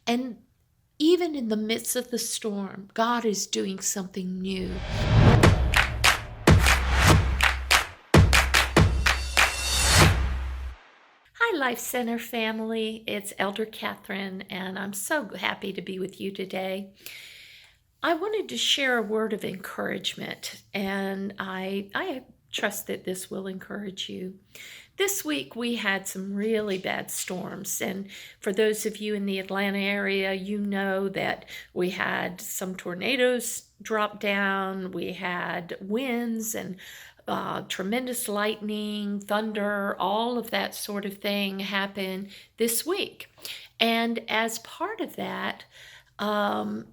And even in the midst of the storm, God is doing something new. Hi, Life Center family. It's Elder Catherine, and I'm so happy to be with you today. I wanted to share a word of encouragement, and I trust that this will encourage you. This week we had some really bad storms, and for those of you in the Atlanta area, you know that we had some tornadoes drop down, we had winds and tremendous lightning, thunder, all of that sort of thing happen this week. And as part of that, um,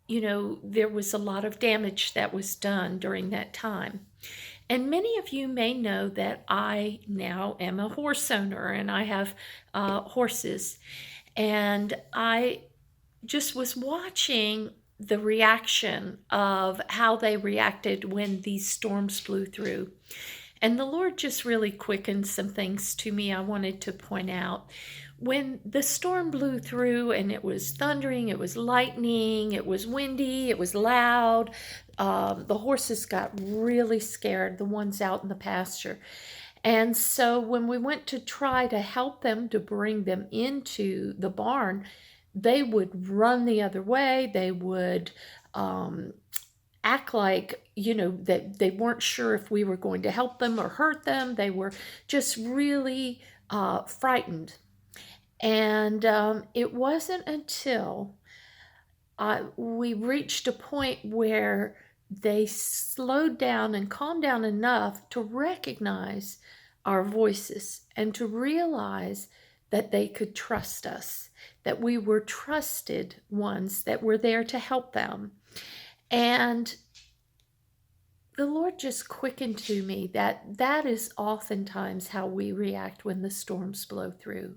there was a lot of damage that was done during that time. And many of you may know that I now am a horse owner and I have horses. And I just was watching the reaction of how they reacted when these storms blew through. And the Lord just really quickened some things to me I wanted to point out. When the storm blew through and it was thundering, it was lightning, it was windy, it was loud, the horses got really scared, the ones out in the pasture. And so when we went to try to help them to bring them into the barn, they would run the other way. They would act like, that they weren't sure if we were going to help them or hurt them. They were just really frightened. And it wasn't until we reached a point where they slowed down and calmed down enough to recognize our voices and to realize that they could trust us, that we were trusted ones that were there to help them. And the Lord just quickened to me that is oftentimes how we react when the storms blow through.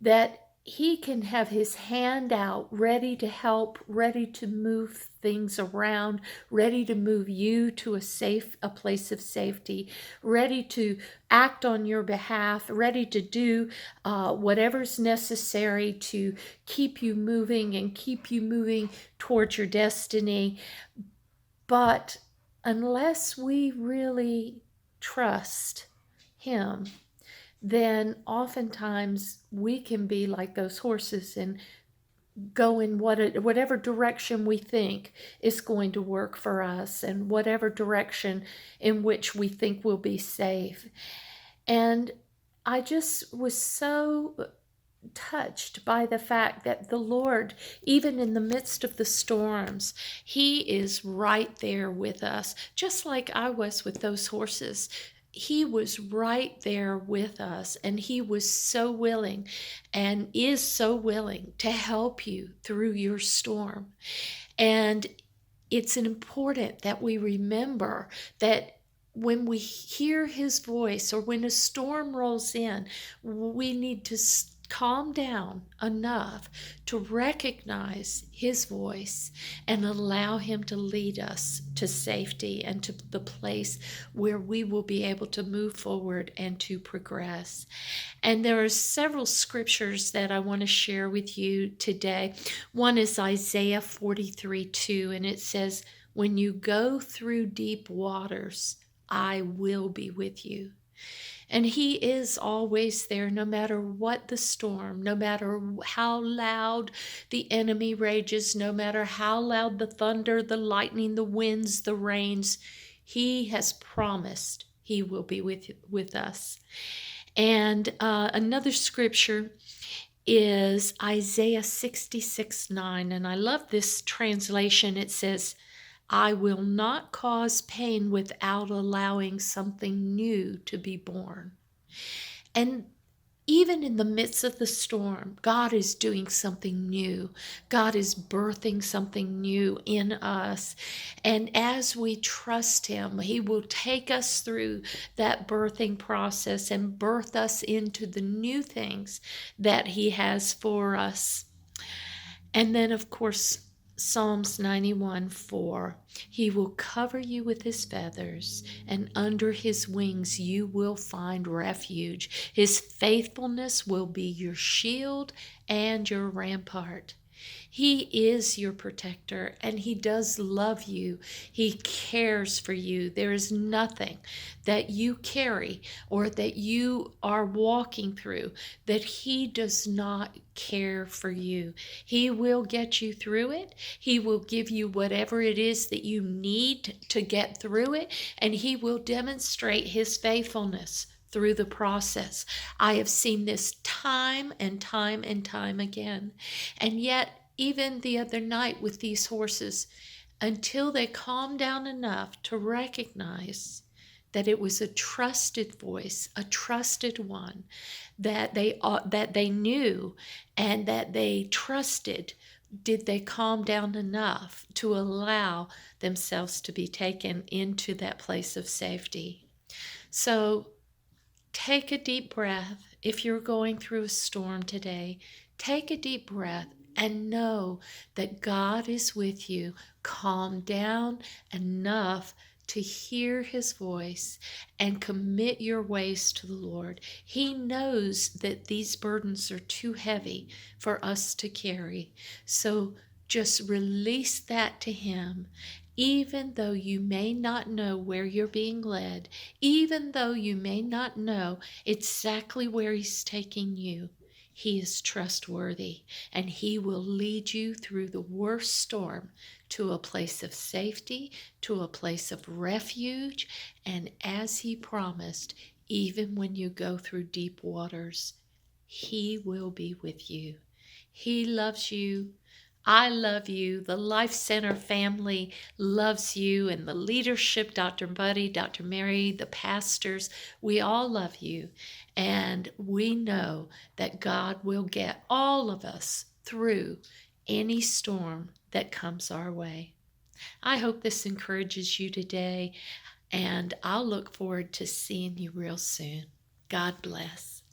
That He can have His hand out, ready to help, ready to move things around, ready to move you to a place of safety, ready to act on your behalf, ready to do whatever's necessary to keep you moving and keep you moving towards your destiny. But unless we really trust Him, then oftentimes we can be like those horses and go in whatever direction we think is going to work for us and whatever direction in which we think will be safe. And I just was so touched by the fact that the Lord, even in the midst of the storms, He is right there with us, just like I was with those horses. He was right there with us, and He was so willing and is so willing to help you through your storm. And it's important that we remember that when we hear His voice or when a storm rolls in, we need to calm down enough to recognize His voice and allow Him to lead us to safety and to the place where we will be able to move forward and to progress. And there are several scriptures that I want to share with you today. One is Isaiah 43:2, and it says, "When you go through deep waters, I will be with you." And He is always there, no matter what the storm, no matter how loud the enemy rages, no matter how loud the thunder, the lightning, the winds, the rains. He has promised He will be with us. And another scripture is Isaiah 66:9. And I love this translation. It says, "I will not cause pain without allowing something new to be born." And even in the midst of the storm, God is doing something new. God is birthing something new in us. And as we trust Him, He will take us through that birthing process and birth us into the new things that He has for us. And then, of course, Psalms 91:4. He will cover you with his feathers, and under his wings you will find refuge. His faithfulness will be your shield and your rampart. He is your protector, and he does love you. He cares for you. There is nothing that you carry or that you are walking through that he does not care for you. He will get you through it. He will give you whatever it is that you need to get through it, and he will demonstrate his faithfulness through the process. I have seen this time and time and time again. And yet, even the other night with these horses, until they calmed down enough to recognize that it was a trusted voice, a trusted one that they knew and that they trusted, did they calm down enough to allow themselves to be taken into that place of safety. So take a deep breath. If you're going through a storm today, take a deep breath and know that God is with you. Calm down enough to hear his voice and commit your ways to the Lord. He knows that these burdens are too heavy for us to carry. So just release that to him. Even though you may not know where you're being led, even though you may not know exactly where he's taking you, he is trustworthy, and he will lead you through the worst storm to a place of safety, to a place of refuge, and as he promised, even when you go through deep waters, he will be with you. He loves you. I love you. The Life Center family loves you, and the leadership, Dr. Buddy, Dr. Mary, the pastors, we all love you. And we know that God will get all of us through any storm that comes our way. I hope this encourages you today, and I'll look forward to seeing you real soon. God bless.